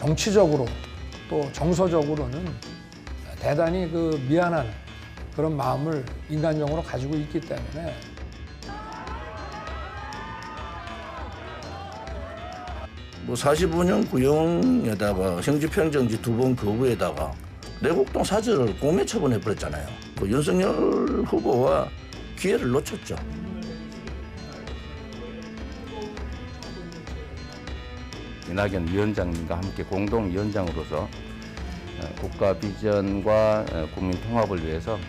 정치적으로 또 정서적으로는 대단히 미안한 그런 마음을 인간적으로 가지고 있기 때문에 뭐 45년 구형에다가 형집행정지 2번 거부에다가 내곡동 사저를 공개 처분해버렸잖아요. 윤석열 후보와 기회를 놓쳤죠. 이낙연 위원장님과 함께 공동위원장으로서 국가 비전과 국민 통합을 위해서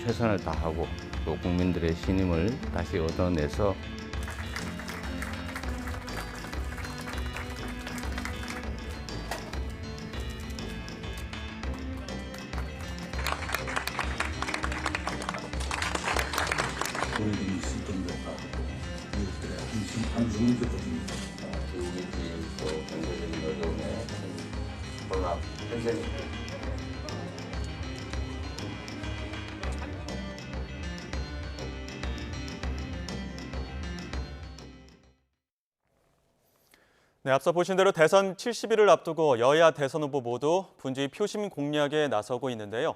최선을 다하고 또 국민들의 신임을 다시 얻어내서 저희들이 있었던 데가 이것들의 한 중국들은 또 경제적인 어려움에 혼합 현재 네, 앞서 보신 대로 대선 70일을 앞두고 여야 대선 후보 모두 분주히 표심 공략에 나서고 있는데요.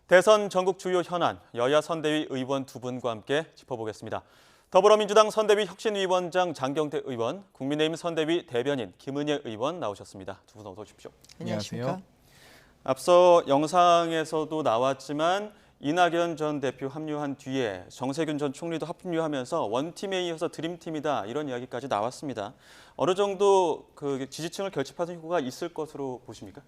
대선 전국 주요 현안, 여야 선대위 의원 두 분과 함께 짚어보겠습니다. 더불어민주당 선대위 혁신위원장 장경태 의원, 국민의힘 선대위 대변인 김은혜 의원 나오셨습니다. 두 분 어서 오십시오. 안녕하십니까. 앞서 영상에서도 나왔지만 이낙연 전 대표 합류한 뒤에 정세균 전 총리도 합류하면서 원팀에 이어서 드림팀이다 이런 이야기까지 나왔습니다. 어느 정도 지지층을 결집하는 효과가 있을 것으로 보십니까?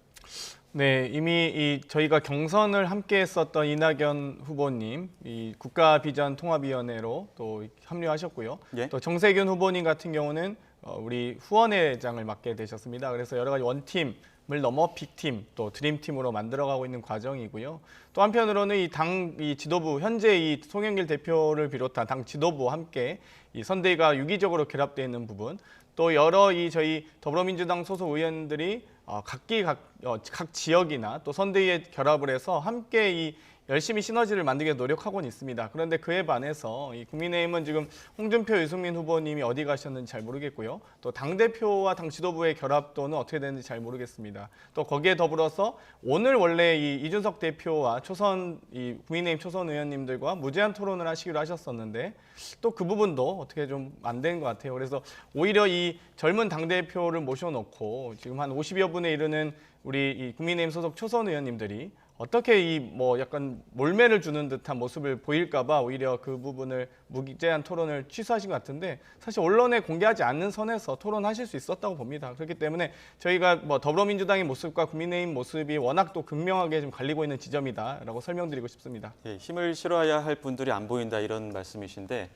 네, 이미 저희가 경선을 함께 했었던 이낙연 후보님, 이 국가비전통합위원회로 또 합류하셨고요. 예? 또 정세균 후보님 같은 경우는 우리 후원회장을 맡게 되셨습니다. 그래서 여러 가지 원팀을 넘어 빅팀, 또 드림팀으로 만들어가고 있는 과정이고요. 또 한편으로는 이 지도부, 현재 이 송영길 대표를 비롯한 당 지도부와 함께 이 선대위가 유기적으로 결합되어 있는 부분, 또 여러 저희 더불어민주당 소속 의원들이 각 지역이나 또 선대위에 결합을 해서 함께 열심히 시너지를 만들기 위해 노력하고는 있습니다. 그런데 그에 반해서 국민의힘은 지금 홍준표, 유승민 후보님이 어디 가셨는지 잘 모르겠고요. 또 당대표와 당 지도부의 결합도는 어떻게 되는지 잘 모르겠습니다. 또 거기에 더불어서 오늘 원래 이준석 대표와 국민의힘 초선 의원님들과 무제한 토론을 하시기로 하셨었는데 또 그 부분도 어떻게 좀 안 된 것 같아요. 그래서 오히려 이 젊은 당대표를 모셔놓고 지금 한 50여 분에 이르는 우리 국민의힘 소속 초선 의원님들이 어떻게 약간 몰매를 주는 듯한 모습을 보일까봐 오히려 그 부분을 무제한 토론을 취소하신 것 같은데 사실 언론에 공개하지 않는 선에서 토론하실 수 있었다고 봅니다. 그렇기 때문에 저희가 더불어민주당의 모습과 국민의힘 모습이 워낙 또 극명하게 좀 갈리고 있는 지점이다라고 설명드리고 싶습니다. 예, 힘을 실어야 할 분들이 안 보인다 이런 말씀이신데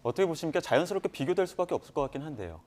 어떻게 보십니까? 자연스럽게 비교될 수밖에 없을 것 같긴 한데요.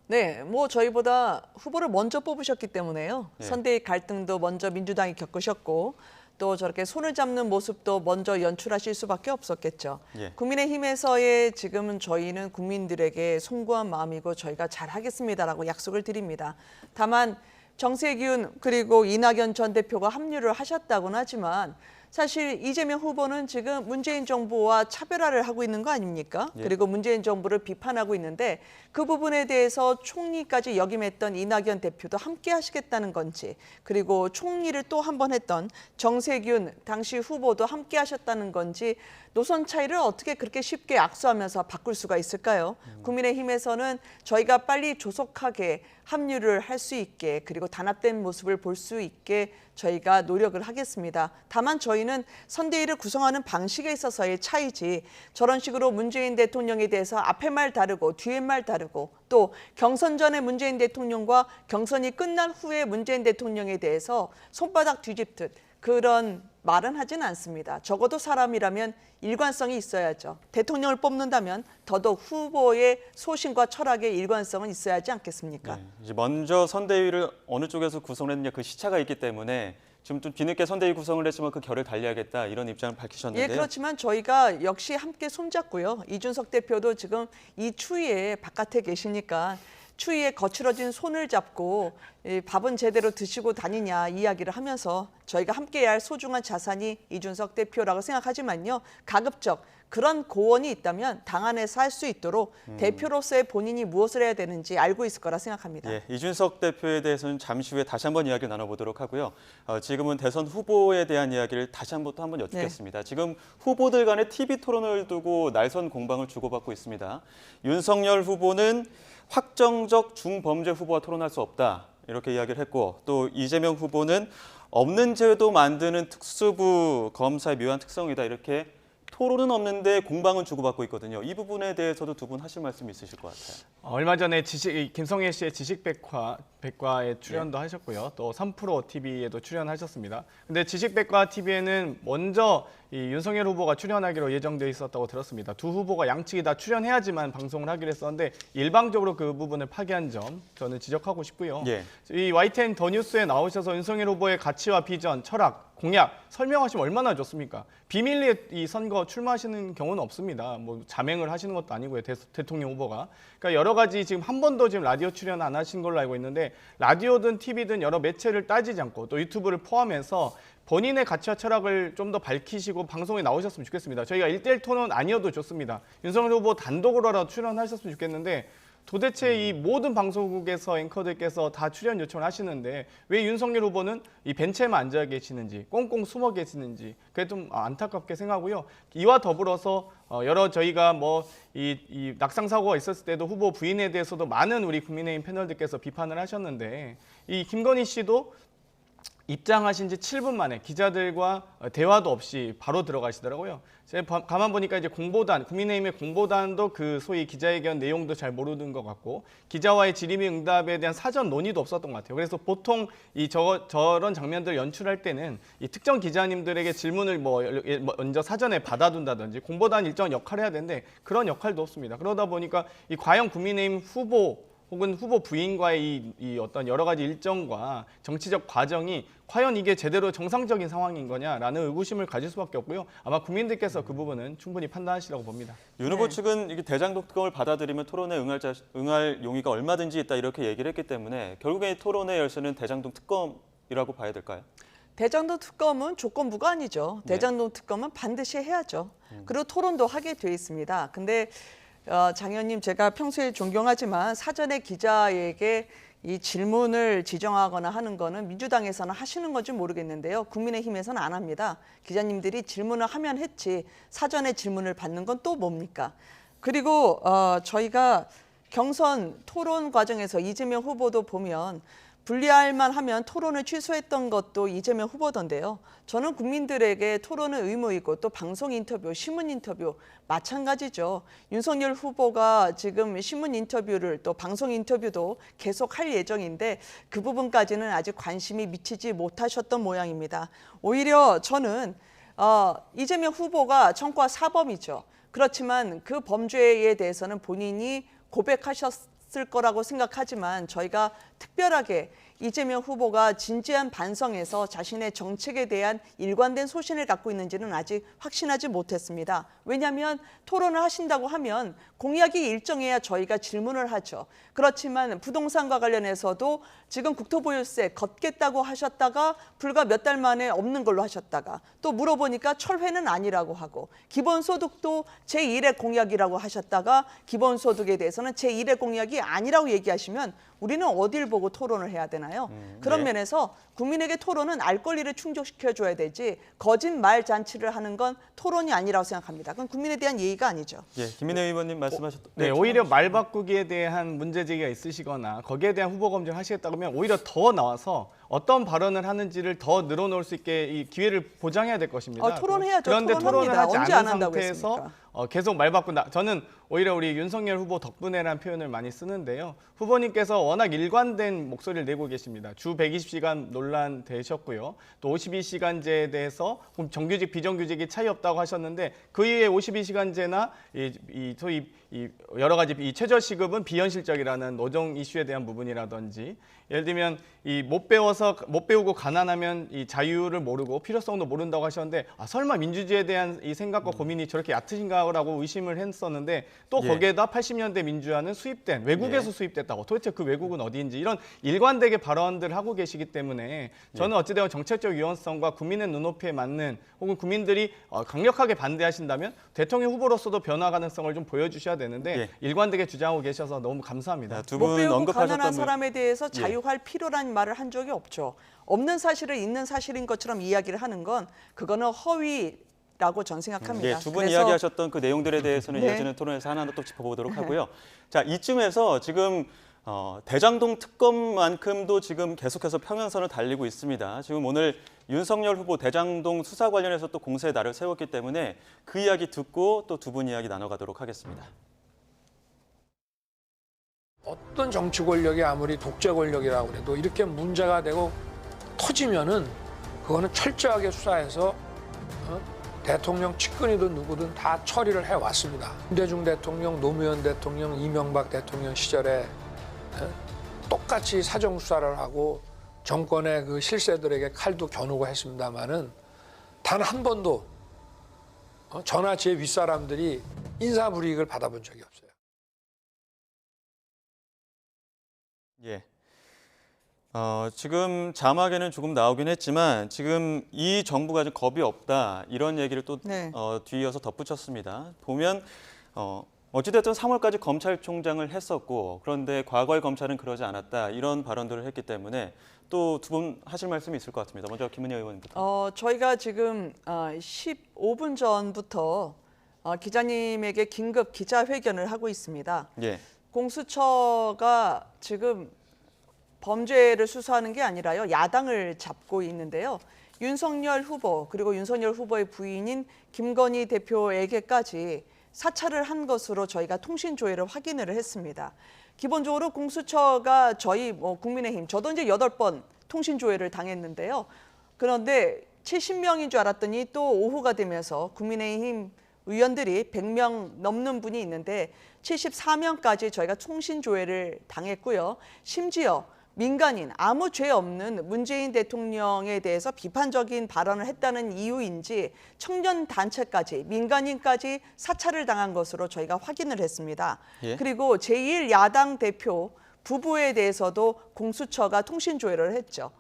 네, 저희보다 후보를 먼저 뽑으셨기 때문에요. 네. 선대위 갈등도 먼저 민주당이 겪으셨고 또 저렇게 손을 잡는 모습도 먼저 연출하실 수밖에 없었겠죠. 예. 국민의힘에서의 지금은 저희는 국민들에게 송구한 마음이고 저희가 잘하겠습니다라고 약속을 드립니다. 다만 정세균 그리고 이낙연 전 대표가 합류를 하셨다고는 하지만 사실 이재명 후보는 지금 문재인 정부와 차별화를 하고 있는 거 아닙니까? 예. 그리고 문재인 정부를 비판하고 있는데 그 부분에 대해서 총리까지 역임했던 이낙연 대표도 함께 하시겠다는 건지 그리고 총리를 또 한 번 했던 정세균 당시 후보도 함께 하셨다는 건지 노선 차이를 어떻게 그렇게 쉽게 악수하면서 바꿀 수가 있을까요? 국민의힘에서는 저희가 빨리 조속하게 합류를 할 수 있게 그리고 단합된 모습을 볼 수 있게 저희가 노력을 하겠습니다. 다만 저희는 선대위를 구성하는 방식에 있어서의 차이지 저런 식으로 문재인 대통령에 대해서 앞에 말 다르고 뒤에 말 다르고 또 경선 전에 문재인 대통령과 경선이 끝난 후에 문재인 대통령에 대해서 손바닥 뒤집듯 그런 말은 하진 않습니다. 적어도 사람이라면 일관성이 있어야죠. 대통령을 뽑는다면 더더욱 후보의 소신과 철학의 일관성은 있어야 하지 않겠습니까? 네, 이제 먼저 선대위를 어느 쪽에서 구성했느냐 그 시차가 있기 때문에 지금 좀 뒤늦게 선대위 구성을 했지만 그 결을 달리하겠다 이런 입장을 밝히셨는데요. 예, 그렇지만 저희가 역시 함께 손잡고요. 이준석 대표도 지금 이 추위에 바깥에 계시니까 추위에 거칠어진 손을 잡고 밥은 제대로 드시고 다니냐 이야기를 하면서 저희가 함께해야 할 소중한 자산이 이준석 대표라고 생각하지만요. 가급적 그런 고언이 있다면 당 안에서 할 수 있도록 대표로서의 본인이 무엇을 해야 되는지 알고 있을 거라 생각합니다. 예, 이준석 대표에 대해서는 잠시 후에 다시 한번 이야기를 나눠보도록 하고요. 지금은 대선 후보에 대한 이야기를 다시 한번 여쭙겠습니다. 지금 후보들 간의 TV 토론을 두고 날선 공방을 주고받고 있습니다. 윤석열 후보는 확정적 중범죄 후보와 토론할 수 없다 이렇게 이야기를 했고, 또 이재명 후보는 없는 제도 만드는 특수부 검사의 묘한 특성이다 이렇게 토론은 없는데 공방은 주고받고 있거든요. 이 부분에 대해서도 두 분 하실 말씀이 있으실 것 같아요. 얼마 전에 김성애 씨의 지식백과에 출연도 하셨고요. 또 3프로 TV에도 출연하셨습니다. 근데 지식백과 TV에는 먼저 이 윤석열 후보가 출연하기로 예정돼 있었다고 들었습니다. 두 후보가 양측이 다 출연해야지만 방송을 하기로 했었는데 일방적으로 그 부분을 파기한 점 저는 지적하고 싶고요. 예. 이 YTN 더 뉴스에 나오셔서 윤석열 후보의 가치와 비전, 철학, 공약 설명하시면 얼마나 좋습니까? 비밀리에 이 선거 출마하시는 경우는 없습니다. 뭐 자맹을 하시는 것도 아니고요. 대통령 후보가. 그러니까 여러 가지 지금 한 번도 지금 라디오 출연 안 하신 걸로 알고 있는데 라디오든 TV든 여러 매체를 따지지 않고 또 유튜브를 포함해서 본인의 가치와 철학을 좀 더 밝히시고 방송에 나오셨으면 좋겠습니다. 저희가 1대1 토론 아니어도 좋습니다. 윤석열 후보 단독으로라도 출연하셨으면 좋겠는데 도대체 이 모든 방송국에서 앵커들께서 다 출연 요청을 하시는데 왜 윤석열 후보는 이 벤치에만 앉아 계시는지 꽁꽁 숨어 계시는지 그게 좀 안타깝게 생각하고요. 이와 더불어서 여러 저희가 뭐 이 낙상 사고가 있었을 때도 후보 부인에 대해서도 많은 우리 국민의힘 패널들께서 비판을 하셨는데 이 김건희 씨도 입장하신 지 7분 만에 기자들과 대화도 없이 바로 들어가시더라고요. 제가 가만 보니까 이제 공보단, 국민의힘의 공보단도 그 소위 기자회견 내용도 잘 모르는 것 같고 기자와의 질의응답에 응답에 대한 사전 논의도 없었던 것 같아요. 그래서 보통 이 저런 장면들 연출할 때는 이 특정 기자님들에게 질문을 먼저 사전에 받아둔다든지 공보단 일정 역할을 해야 되는데 그런 역할도 없습니다. 그러다 보니까 이 과연 국민의힘 후보 혹은 후보 부인과의 이 어떤 여러 가지 일정과 정치적 과정이 과연 이게 제대로 정상적인 상황인 거냐라는 의구심을 가질 수밖에 없고요. 아마 국민들께서 그 부분은 충분히 판단하시라고 봅니다. 윤 후보 측은 이게 대장동 특검을 받아들이면 토론에 응할 용의가 얼마든지 있다 이렇게 얘기를 했기 때문에 결국에 토론의 열쇠는 대장동 특검이라고 봐야 될까요? 대장동 특검은 조건부가 아니죠. 대장동 특검은 반드시 해야죠. 그리고 토론도 하게 돼 있습니다. 근데 장 의원님, 제가 평소에 존경하지만 사전에 기자에게 이 질문을 지정하거나 하는 거는 민주당에서는 하시는 건지 모르겠는데요. 국민의힘에서는 안 합니다. 기자님들이 질문을 하면 했지 사전에 질문을 받는 건 또 뭡니까? 그리고 저희가 경선 토론 과정에서 이재명 후보도 보면 불리할만 하면 토론을 취소했던 것도 이재명 후보던데요. 저는 국민들에게 토론은 의무이고 또 방송 인터뷰, 신문 인터뷰 마찬가지죠. 윤석열 후보가 지금 신문 인터뷰를 또 방송 인터뷰도 계속 할 예정인데 그 부분까지는 아직 관심이 미치지 못하셨던 모양입니다. 오히려 저는 이재명 후보가 청과 사범이죠. 그렇지만 그 범죄에 대해서는 본인이 고백하셨을 거라고 생각하지만 저희가 특별하게 이재명 후보가 진지한 반성에서 자신의 정책에 대한 일관된 소신을 갖고 있는지는 아직 확신하지 못했습니다. 왜냐하면 토론을 하신다고 하면 공약이 일정해야 저희가 질문을 하죠. 그렇지만 부동산과 관련해서도 지금 국토보유세 걷겠다고 하셨다가 불과 몇 달 만에 없는 걸로 하셨다가 또 물어보니까 철회는 아니라고 하고 기본소득도 제1의 공약이라고 하셨다가 기본소득에 대해서는 제1의 공약이 아니라고 얘기하시면 우리는 어딜 보고 토론을 해야 되나요? 그런 네. 면에서 국민에게 토론은 알 권리를 충족시켜줘야 되지 거짓말 잔치를 하는 건 토론이 아니라고 생각합니다. 그건 국민에 대한 예의가 아니죠. 예, 김인혜 의원님 말씀하셨던 네, 오히려 말 바꾸기에 대한 문제제기가 있으시거나 거기에 대한 후보 검증을 하시겠다고 하면 오히려 더 나와서 어떤 발언을 하는지를 더 늘어놓을 수 있게 이 기회를 보장해야 될 것입니다. 토론해야죠. 그런데 토론을 토론합니다. 하지 언제 않은 안 한다고 상태에서 했습니까? 계속 말 바꾼다. 저는 오히려 우리 윤석열 후보 덕분에라는 표현을 많이 쓰는데요. 후보님께서 워낙 일관된 목소리를 내고 계십니다. 주 120시간 논란되셨고요. 또 52시간제에 대해서 정규직, 비정규직이 차이 없다고 하셨는데 그 이후에 52시간제나 소위 여러 가지 이 최저시급은 비현실적이라는 노동 이슈에 대한 부분이라든지 예를 들면 못 배우고 가난하면 이 자유를 모르고 필요성도 모른다고 하셨는데 설마 민주주의에 대한 이 생각과 고민이 저렇게 얕으신가 아니냐라고 의심을 했었는데 또 예. 거기에다 80년대 민주화는 수입된 외국에서 수입됐다고 도대체 그 외국은 어디인지 이런 일관되게 발언들을 하고 계시기 때문에 저는 어찌되건 정책적 유연성과 국민의 눈높이에 맞는 혹은 국민들이 강력하게 반대하신다면 대통령 후보로서도 변화 가능성을 좀 보여주셔야 되는데 예. 일관되게 주장하고 계셔서 너무 감사합니다. 두 못 분 배우고 언급하셨던 가난한 분- 사람에 대해서 예. 자유할 필요란 말을 한 적이 없죠. 없는 사실을 있는 사실인 것처럼 이야기를 하는 건 그거는 허위라고 전 생각합니다. 예, 두 분 그래서 이야기하셨던 그 내용들에 대해서는 네. 이어지는 토론에서 하나하나 또 짚어보도록 하고요. 자, 이쯤에서 지금 대장동 특검만큼도 지금 계속해서 평행선을 달리고 있습니다. 지금 오늘 윤석열 후보 대장동 수사 관련해서 또 공세의 날을 세웠기 때문에 그 이야기 듣고 또 두 분 이야기 나눠가도록 하겠습니다. 어떤 정치 권력이 아무리 독재 권력이라고 해도 이렇게 문제가 되고 터지면은 그거는 철저하게 수사해서 대통령 측근이든 누구든 다 처리를 해왔습니다. 김대중 대통령, 노무현 대통령, 이명박 대통령 시절에 똑같이 사정수사를 하고 정권의 그 실세들에게 칼도 겨누고 했습니다마는 단 한 번도 저나 제 윗사람들이 인사불이익을 받아본 적이 없어요. 예. 지금 자막에는 조금 나오긴 했지만 지금 이 정부가 좀 겁이 없다 이런 얘기를 또 네. 뒤이어서 덧붙였습니다. 보면 어찌됐든 3월까지 검찰총장을 했었고 그런데 과거의 검찰은 그러지 않았다 이런 발언들을 했기 때문에 또 두 분 하실 말씀이 있을 것 같습니다. 먼저 김은혜 의원님부터. 저희가 지금 15분 전부터 기자님에게 긴급 기자회견을 하고 있습니다. 예. 공수처가 지금 범죄를 수사하는 게 아니라요. 야당을 잡고 있는데요. 윤석열 후보 그리고 윤석열 후보의 부인인 김건희 대표에게까지 사찰을 한 것으로 저희가 통신조회를 확인을 했습니다. 기본적으로 공수처가 저희 국민의힘 저도 이제 8번 통신조회를 당했는데요. 그런데 70명인 줄 알았더니 또 오후가 되면서 국민의힘 의원들이 100명 넘는 분이 있는데 74명까지 저희가 통신조회를 당했고요. 심지어 민간인 아무 죄 없는 문재인 대통령에 대해서 비판적인 발언을 했다는 이유인지 청년 단체까지 민간인까지 사찰을 당한 것으로 저희가 확인을 했습니다. 예. 그리고 제1야당 대표 부부에 대해서도 공수처가 통신조회를 했죠.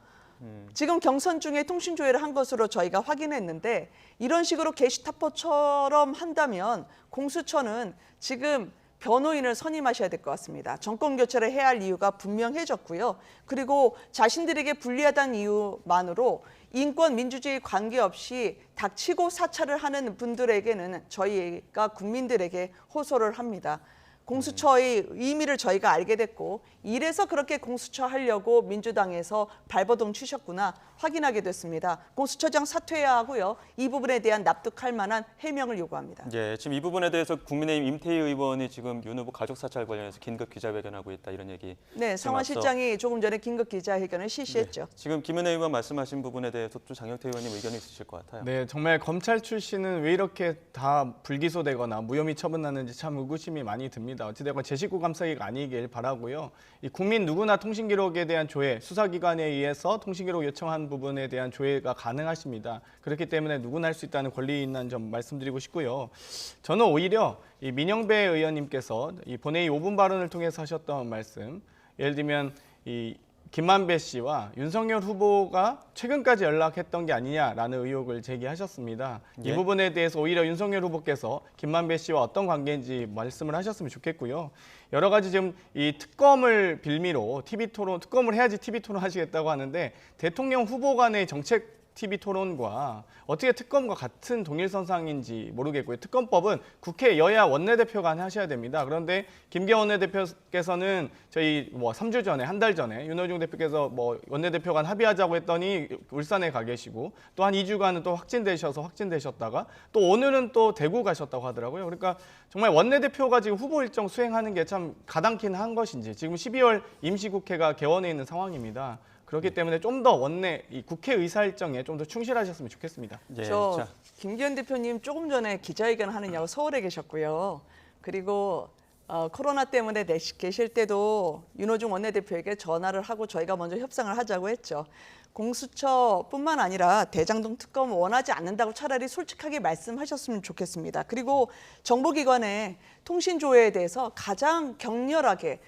지금 경선 중에 통신조회를 한 것으로 저희가 확인했는데 이런 식으로 게시타포처럼 한다면 공수처는 지금 변호인을 선임하셔야 될 것 같습니다. 정권 교체를 해야 할 이유가 분명해졌고요. 그리고 자신들에게 불리하다는 이유만으로 인권, 민주주의 관계없이 닥치고 사찰을 하는 분들에게는 저희가 국민들에게 호소를 합니다. 공수처의 의미를 저희가 알게 됐고 이래서 그렇게 공수처 하려고 민주당에서 발버둥 치셨구나 확인하게 됐습니다. 공수처장 사퇴해야 하고요. 이 부분에 대한 납득할 만한 해명을 요구합니다. 예, 지금 이 부분에 대해서 국민의힘 임태희 의원이 지금 윤 후보 가족 사찰 관련해서 긴급 기자회견하고 있다 이런 얘기. 네, 상원 실장이 조금 전에 긴급 기자회견을 실시했죠. 지금 김은혜 의원 말씀하신 부분에 대해서 또 장혁태 의원님 의견이 있으실 것 같아요. 네, 정말 검찰 출신은 왜 이렇게 다 불기소되거나 무혐의 처분하는지 참 의구심이 많이 듭니다. 어찌되건 제 식구 감싸기가 아니길 바라고요. 이 국민 누구나 통신기록에 대한 조회, 수사기관에 의해서 통신기록 요청한 부분에 대한 조회가 가능하십니다. 그렇기 때문에 누구나 할 수 있다는 권리 있는 점 말씀드리고 싶고요. 저는 오히려 이 민영배 의원님께서 이 본회의 5분 발언을 통해서 하셨던 말씀, 예를 들면 이 김만배 씨와 윤석열 후보가 최근까지 연락했던 게 아니냐라는 의혹을 제기하셨습니다. 예. 이 부분에 대해서 오히려 윤석열 후보께서 김만배 씨와 어떤 관계인지 말씀을 하셨으면 좋겠고요. 여러 가지 지금 이 특검을 빌미로 TV 토론, 특검을 해야지 TV 토론 하시겠다고 하는데 대통령 후보 간의 정책 TV 토론과 어떻게 특검과 같은 동일선상인지 모르겠고요. 특검법은 국회 여야 원내대표 간에 하셔야 됩니다. 그런데 김기현 원내대표께서는 저희 3주 전에, 한 달 전에 윤호중 대표께서 원내대표 간 합의하자고 했더니 울산에 가 계시고 또 한 2주간은 또 확진되셨다가 또 오늘은 또 대구 가셨다고 하더라고요. 그러니까 정말 원내대표가 지금 후보 일정 수행하는 게 참 가당키는 한 것인지 지금 12월 임시국회가 개원해 있는 상황입니다. 그렇기 때문에 좀 더 이 국회 의사 일정에 좀 더 충실하셨으면 좋겠습니다. 예, 저 자, 김기현 대표님 조금 전에 기자회견 하느냐고 서울에 계셨고요. 그리고 코로나 때문에 계실 때도 윤호중 원내대표에게 전화를 하고 저희가 먼저 협상을 하자고 했죠. 공수처뿐만 아니라 대장동 특검 원하지 않는다고 차라리 솔직하게 말씀하셨으면 좋겠습니다. 그리고 정보기관의 통신조회에 대해서 가장 격렬하게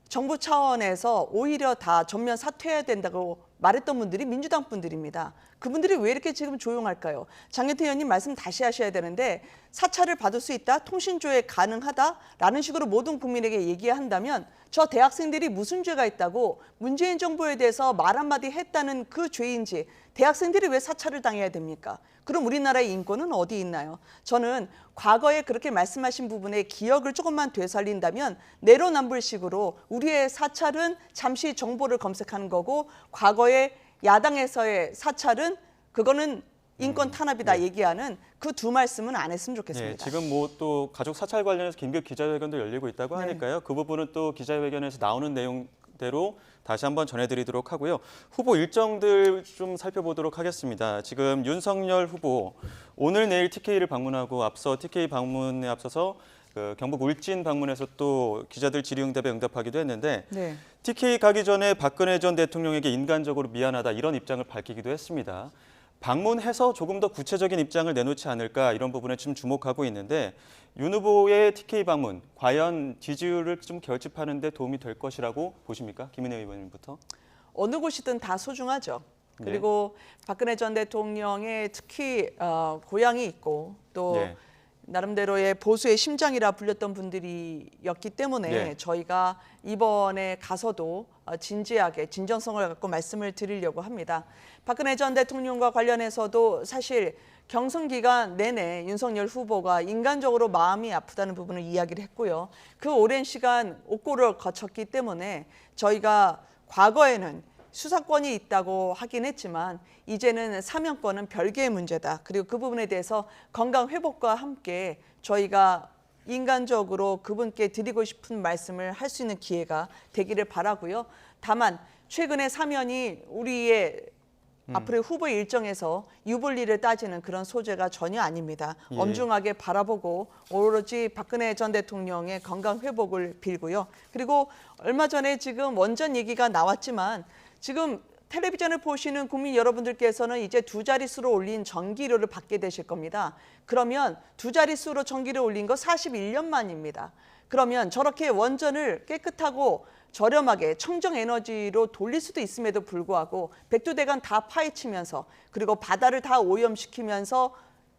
정부 차원에서 오히려 다 전면 사퇴해야 된다고 말했던 분들이 민주당 분들입니다. 그분들이 왜 이렇게 지금 조용할까요? 장경태 의원님 말씀 다시 하셔야 되는데 사찰을 받을 수 있다, 통신조회 가능하다라는 식으로 모든 국민에게 얘기한다면 저 대학생들이 무슨 죄가 있다고 문재인 정부에 대해서 말 한마디 했다는 그 죄인지 대학생들이 왜 사찰을 당해야 됩니까? 그럼 우리나라의 인권은 어디 있나요? 저는 과거에 그렇게 말씀하신 부분의 기억을 조금만 되살린다면 내로남불식으로 우리의 사찰은 잠시 정보를 검색하는 거고 과거에 야당에서의 사찰은 그거는 인권 탄압이다 얘기하는 그 두 말씀은 안 했으면 좋겠습니다. 지금 뭐 또 가족 사찰 관련해서 긴급 기자회견도 열리고 있다고 네. 하니까요. 그 부분은 또 기자회견에서 나오는 내용대로 다시 한번 전해드리도록 하고요. 후보 일정들 좀 살펴보도록 하겠습니다. 지금 윤석열 후보 오늘 내일 TK를 방문하고 앞서 TK 방문에 앞서서 그 경북 울진 방문해서 또 기자들 질의응답에 응답하기도 했는데 네. TK 가기 전에 박근혜 전 대통령에게 인간적으로 미안하다 이런 입장을 밝히기도 했습니다. 방문해서 조금 더 구체적인 입장을 내놓지 않을까 이런 부분에 좀 주목하고 있는데 윤 후보의 TK 방문 과연 지지율을 좀 결집하는 데 도움이 될 것이라고 보십니까? 김은혜 의원님부터. 어느 곳이든 다 소중하죠. 그리고 박근혜 전 대통령의 특히 고향이 있고 또 네. 나름대로의 보수의 심장이라 불렸던 분들이었기 때문에 네. 저희가 이번에 가서도 진지하게 진정성을 갖고 말씀을 드리려고 합니다. 박근혜 전 대통령과 관련해서도 사실 경선 기간 내내 윤석열 후보가 인간적으로 마음이 아프다는 부분을 이야기를 했고요. 그 오랜 시간 옥고를 거쳤기 때문에 저희가 과거에는 수사권이 있다고 하긴 했지만 이제는 사면권은 별개의 문제다. 그리고 그 부분에 대해서 건강 회복과 함께 저희가 인간적으로 그분께 드리고 싶은 말씀을 할 수 있는 기회가 되기를 바라고요. 다만 최근의 사면이 우리의 앞으로의 후보 일정에서 유불리를 따지는 그런 소재가 전혀 아닙니다. 예. 엄중하게 바라보고 오로지 박근혜 전 대통령의 건강 회복을 빌고요. 그리고 얼마 전에 지금 원전 얘기가 나왔지만 지금 텔레비전을 보시는 국민 여러분들께서는 이제 두 자릿수로 올린 전기료를 받게 되실 겁니다. 그러면 두 자릿수로 전기료 올린 거 41년 만입니다. 그러면 저렇게 원전을 깨끗하고 저렴하게 청정에너지로 돌릴 수도 있음에도 불구하고 백두대간 다 파헤치면서 그리고 바다를 다 오염시키면서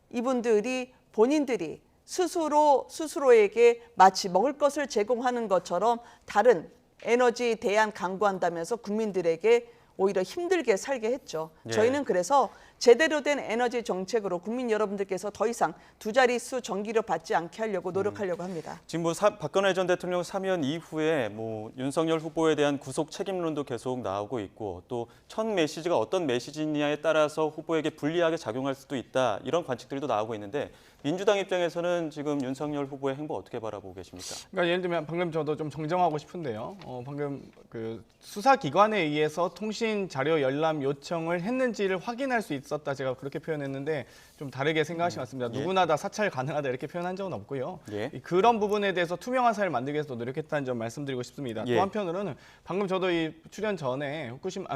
이분들이 본인들이 스스로에게 마치 먹을 것을 제공하는 것처럼 다른 에너지에 대한 강구한다면서 국민들에게 오히려 힘들게 살게 했죠. 예. 저희는 그래서 제대로 된 에너지 정책으로 국민 여러분들께서 더 이상 두 자릿수 전기료 받지 않게 하려고 노력하려고 합니다. 지금 뭐 박근혜 전 대통령 사면 이후에 뭐 윤석열 후보에 대한 구속 책임론도 계속 나오고 있고 또 첫 메시지가 어떤 메시지냐에 따라서 후보에게 불리하게 작용할 수도 있다 이런 관측들도 나오고 있는데 민주당 입장에서는 지금 윤석열 후보의 행보 어떻게 바라보고 계십니까? 그러니까 예를 들면 방금 저도 좀 정정하고 싶은데요. 방금 그 수사기관에 의해서 통신 자료 열람 요청을 했는지를 확인할 수 있었다 제가 그렇게 표현했는데 좀 다르게 생각하신 것 같습니다. 예. 누구나 다 사찰 가능하다 이렇게 표현한 적은 없고요. 예. 그런 부분에 대해서 투명한 사회를 만들기 위해서 노력했다는 점 말씀드리고 싶습니다. 예. 또 한편으로는 방금 저도 이 출연 전에 후쿠시마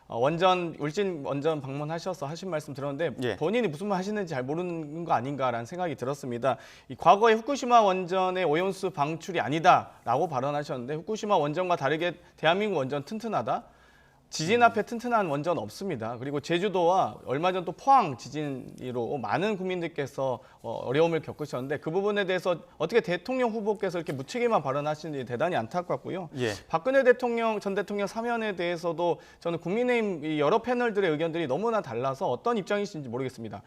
울진 원전 방문하셔서 하신 말씀 들었는데 예. 본인이 무슨 말 하시는지 잘 모르는 거 아닌가라는 생각이 들었습니다. 이 과거에 후쿠시마 원전의 오염수 방출이 아니다라고 발언하셨는데 후쿠시마 원전과 다르게 대한민국 원전 튼튼하다? 지진 앞에 튼튼한 원전 없습니다. 그리고 제주도와 얼마 전 또 포항 지진으로 많은 국민들께서 어려움을 겪으셨는데 그 부분에 대해서 어떻게 대통령 후보께서 이렇게 무책임한 발언하시는지 대단히 안타깝고요. 예. 박근혜 전 대통령 사면에 대해서도 저는 국민의힘 여러 패널들의 의견들이 너무나 달라서 어떤 입장이신지 모르겠습니다.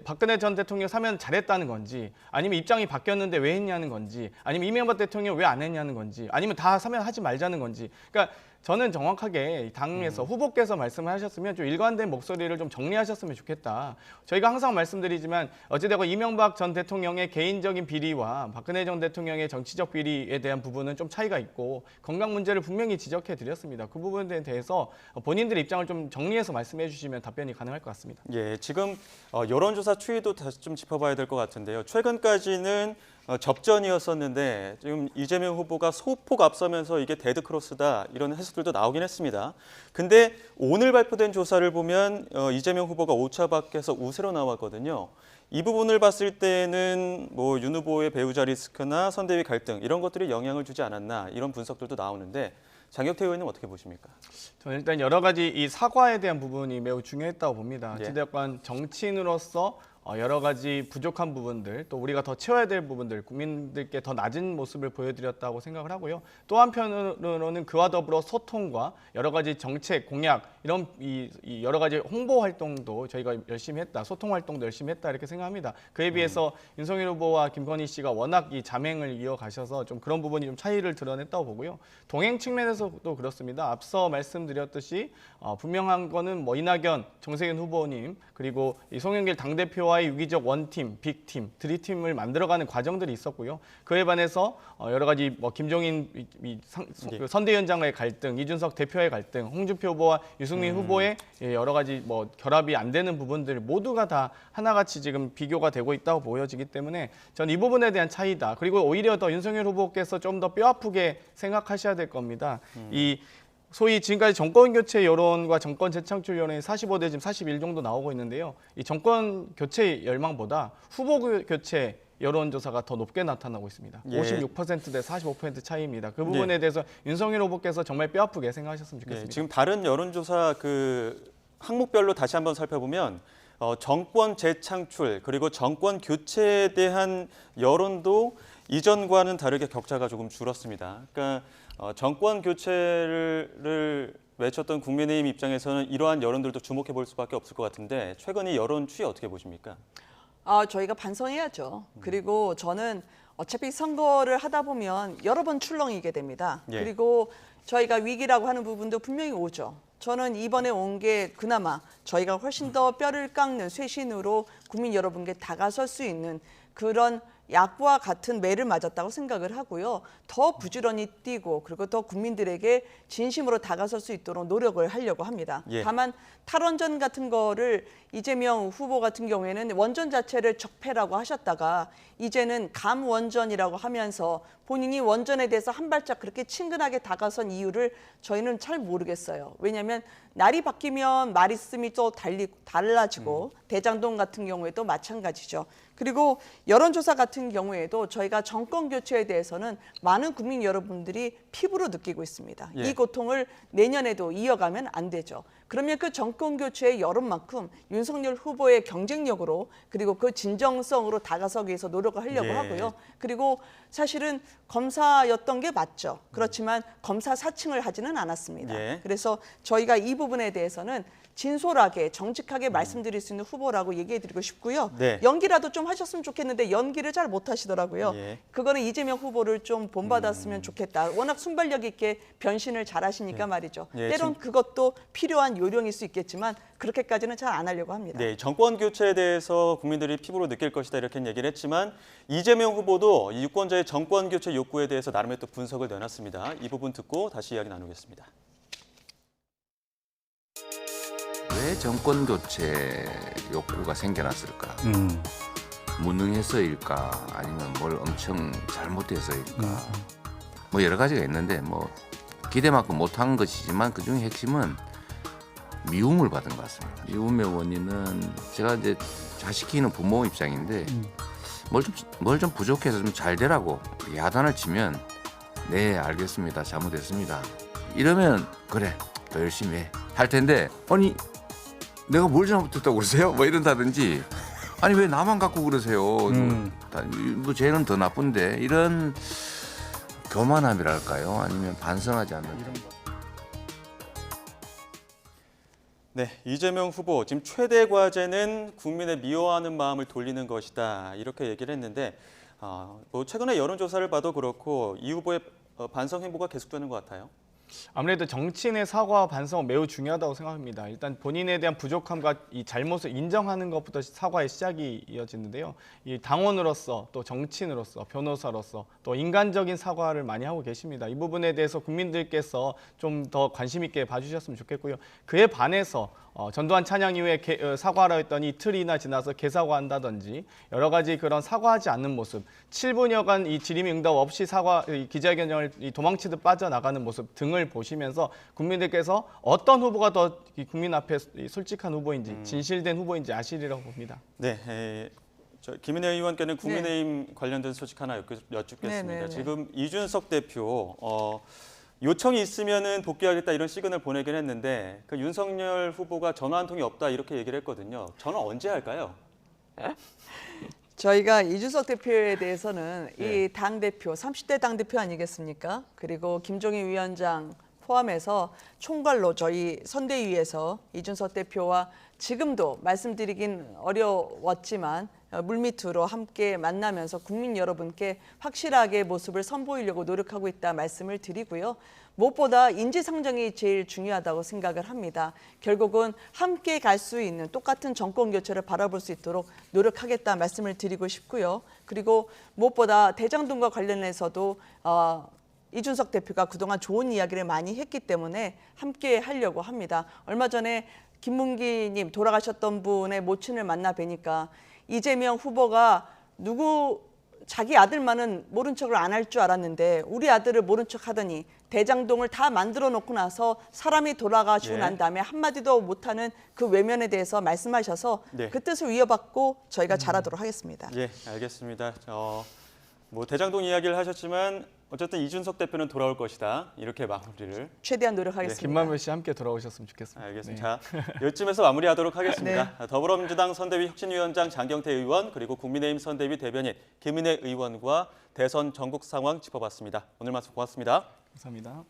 박근혜 전 대통령 사면 잘했다는 건지 아니면 입장이 바뀌었는데 왜 했냐는 건지 아니면 이명박 대통령 왜 안 했냐는 건지 아니면 다 사면하지 말자는 건지 그러니까 저는 정확하게 당에서 후보께서 말씀을 하셨으면 좀 일관된 목소리를 좀 정리하셨으면 좋겠다. 저희가 항상 말씀드리지만 어찌되건 이명박 전 대통령의 개인적인 비리와 박근혜 전 대통령의 정치적 비리에 대한 부분은 좀 차이가 있고 건강 문제를 분명히 지적해 드렸습니다. 그 부분에 대해서 본인들의 입장을 좀 정리해서 말씀해 주시면 답변이 가능할 것 같습니다. 예, 지금 여론조사 추이도 다시 좀 짚어봐야 될 것 같은데요. 최근까지는 접전이었었는데 지금 이재명 후보가 소폭 앞서면서 이게 데드크로스다 이런 해석들도 나오긴 했습니다. 근데 오늘 발표된 조사를 보면 이재명 후보가 오차 밖에서 우세로 나왔거든요. 이 부분을 봤을 때는 뭐 윤 후보의 배우자 리스크나 선대위 갈등 이런 것들이 영향을 주지 않았나 이런 분석들도 나오는데 장경태 의원님 어떻게 보십니까? 저는 일단 여러 가지 이 사과에 대한 부분이 매우 중요했다고 봅니다. 예. 어찌됐건 정치인으로서 여러 가지 부족한 부분들, 또 우리가 더 채워야 될 부분들, 국민들께 더 낮은 모습을 보여드렸다고 생각을 하고요. 또 한편으로는 그와 더불어 소통과 여러 가지 정책, 공약 이런 이 여러 가지 홍보 활동도 저희가 열심히 했다, 소통 활동도 열심히 했다 이렇게 생각합니다. 그에 비해서 윤석열 후보와 김건희 씨가 워낙 이 자맹을 이어가셔서 좀 그런 부분이 좀 차이를 드러냈다고 보고요. 동행 측면에서도 그렇습니다. 앞서 말씀드렸듯이 분명한 거는 뭐 이낙연, 정세균 후보님 그리고 이 송영길 당대표와의 유기적 원팀, 빅팀, 드림팀을 만들어가는 과정들이 있었고요. 그에 반해서 여러 가지 뭐 김종인 그 선대위원장과의 갈등, 이준석 대표와의 갈등, 홍준표 후보와 유승민 후보의 여러 가지 뭐 결합이 안 되는 부분들 모두가 다 하나같이 지금 비교가 되고 있다고 보여지기 때문에 전 이 부분에 대한 차이다. 그리고 오히려 더 윤석열 후보께서 좀 더 뼈아프게 생각하셔야 될 겁니다. 이 소위 지금까지 정권 교체 여론과 정권 재창출 여론이 45대 지금 41 정도 나오고 있는데요. 이 정권 교체 열망보다 후보 교체 여론조사가 더 높게 나타나고 있습니다. 예. 56%대 45% 차이입니다. 그 부분에 대해서 윤석열 후보께서 정말 뼈아프게 생각하셨으면 좋겠습니다. 예, 지금 다른 여론조사 그 항목별로 다시 한번 살펴보면 정권 재창출 그리고 정권 교체에 대한 여론도 이전과는 다르게 격차가 조금 줄었습니다. 그러니까 정권 교체를 외쳤던 국민의힘 입장에서는 이러한 여론들도 주목해 볼 수밖에 없을 것 같은데 최근 이 여론 추이 어떻게 보십니까? 저희가 반성해야죠. 그리고 저는 어차피 선거를 하다 보면 여러 번 출렁이게 됩니다. 예. 그리고 저희가 위기라고 하는 부분도 분명히 오죠. 저는 이번에 온 게 그나마 저희가 훨씬 더 뼈를 깎는 쇄신으로 국민 여러분께 다가설 수 있는 그런 약과 같은 매를 맞았다고 생각을 하고요. 더 부지런히 뛰고 그리고 더 국민들에게 진심으로 다가설 수 있도록 노력을 하려고 합니다. 예. 다만 탈원전 같은 거를 이재명 후보 같은 경우에는 원전 자체를 적폐라고 하셨다가 이제는 감원전이라고 하면서 본인이 원전에 대해서 한 발짝 그렇게 친근하게 다가선 이유를 저희는 잘 모르겠어요. 왜냐하면 날이 바뀌면 말씀이 또 달라지고 대장동 같은 경우에도 마찬가지죠. 그리고 여론조사 같은 경우에도 저희가 정권 교체에 대해서는 많은 국민 여러분들이 피부로 느끼고 있습니다. 예. 이 고통을 내년에도 이어가면 안 되죠. 그러면 그 정권 교체의 여론만큼 윤석열 후보의 경쟁력으로 그리고 그 진정성으로 다가서기 위해서 노력을 하려고 예. 하고요. 그리고 사실은 검사였던 게 맞죠. 그렇지만 검사 사칭을 하지는 않았습니다. 예. 그래서 저희가 이 부분에 대해서는 진솔하게 정직하게 말씀드릴 수 있는 후보라고 얘기해드리고 싶고요. 네. 연기라도 좀 하셨으면 좋겠는데 연기를 잘 못하시더라고요. 예. 그거는 이재명 후보를 좀 본받았으면 좋겠다. 워낙 순발력 있게 변신을 잘하시니까 말이죠. 예, 때론 그것도 필요한 요령일 수 있겠지만 그렇게까지는 잘 안 하려고 합니다. 네, 정권 교체에 대해서 국민들이 피부로 느낄 것이다 이렇게 얘기를 했지만 이재명 후보도 이 유권자의 정권 교체 욕구에 대해서 나름의 또 분석을 내놨습니다. 이 부분 듣고 다시 이야기 나누겠습니다. 왜 정권 교체 욕구가 생겨났을까? 무능해서일까? 아니면 뭘 엄청 잘못해서일까? 뭐 여러 가지가 있는데 뭐 기대만큼 못한 것이지만 그중에 핵심은 미움을 받은 것 같습니다. 미움의 원인은 제가 이제 자식 키우는 부모 입장인데 뭘 좀 부족해서 좀 잘 되라고 야단을 치면 네 알겠습니다 잘못했습니다 이러면 그래 더 열심히 해 할 텐데 아니 내가 뭘 잘못했다고 그러세요? 뭐 이런다든지 아니 왜 나만 갖고 그러세요? 뭐 쟤는 더 나쁜데 이런 교만함이랄까요? 아니면 반성하지 않는 이런 거. 네, 이재명 후보 지금 최대 과제는 국민의 미워하는 마음을 돌리는 것이다 이렇게 얘기를 했는데 뭐 최근에 여론조사를 봐도 그렇고 이 후보의 반성 행보가 계속되는 것 같아요. 아무래도 정치인의 사과와 반성은 매우 중요하다고 생각합니다. 일단 본인에 대한 부족함과 이 잘못을 인정하는 것부터 사과의 시작이 이어지는데요. 이 당원으로서 또 정치인으로서 변호사로서 또 인간적인 사과를 많이 하고 계십니다. 이 부분에 대해서 국민들께서 좀 더 관심 있게 봐주셨으면 좋겠고요. 그에 반해서 전두환 찬양 이후에 사과하라 했더니 이틀이나 지나서 개사과한다든지 여러 가지 그런 사과하지 않는 모습, 7분여간 이 질의응답 없이 기자회견을 도망치듯 빠져나가는 모습 등을 보시면서 국민들께서 어떤 후보가 더 국민 앞에 솔직한 후보인지 진실된 후보인지 아시리라고 봅니다. 네, 김은혜 의원께는 국민의힘 관련된 소식 하나 여쭙겠습니다. 네. 지금 이준석 대표 요청이 있으면은 복귀하겠다 이런 시그널을 보내긴 했는데 그 윤석열 후보가 전화 한 통이 없다 이렇게 얘기를 했거든요. 전화 언제 할까요? 저희가 이준석 대표에 대해서는 네. 이 당대표, 30대 당대표 아니겠습니까? 그리고 김종인 위원장 포함해서 총괄로 저희 선대위에서 이준석 대표와 지금도 말씀드리긴 어려웠지만 물밑으로 함께 만나면서 국민 여러분께 확실하게 모습을 선보이려고 노력하고 있다 말씀을 드리고요. 무엇보다 인지상정이 제일 중요하다고 생각을 합니다. 결국은 함께 갈 수 있는 똑같은 정권 교체를 바라볼 수 있도록 노력하겠다 말씀을 드리고 싶고요. 그리고 무엇보다 대장동과 관련해서도 이준석 대표가 그동안 좋은 이야기를 많이 했기 때문에 함께 하려고 합니다. 얼마 전에 김문기님 돌아가셨던 분의 모친을 만나 뵈니까 이재명 후보가 자기 아들만은 모른 척을 안 할 줄 알았는데 우리 아들을 모른 척 하더니 대장동을 다 만들어 놓고 나서 사람이 돌아가시고 난 다음에 한마디도 못하는 그 외면에 대해서 말씀하셔서 그 뜻을 이어받고 저희가 잘하도록 하겠습니다. 예, 알겠습니다. 뭐 대장동 이야기를 하셨지만 어쨌든 이준석 대표는 돌아올 것이다. 이렇게 마무리를. 최대한 노력하겠습니다. 김만배 씨 함께 돌아오셨으면 좋겠습니다. 알겠습니다. 자, 이쯤에서 마무리하도록 하겠습니다. 더불어민주당 선대위 혁신위원장 장경태 의원 그리고 국민의힘 선대위 대변인 김은혜 의원과 대선 전국 상황 짚어봤습니다. 오늘 말씀 고맙습니다. 감사합니다.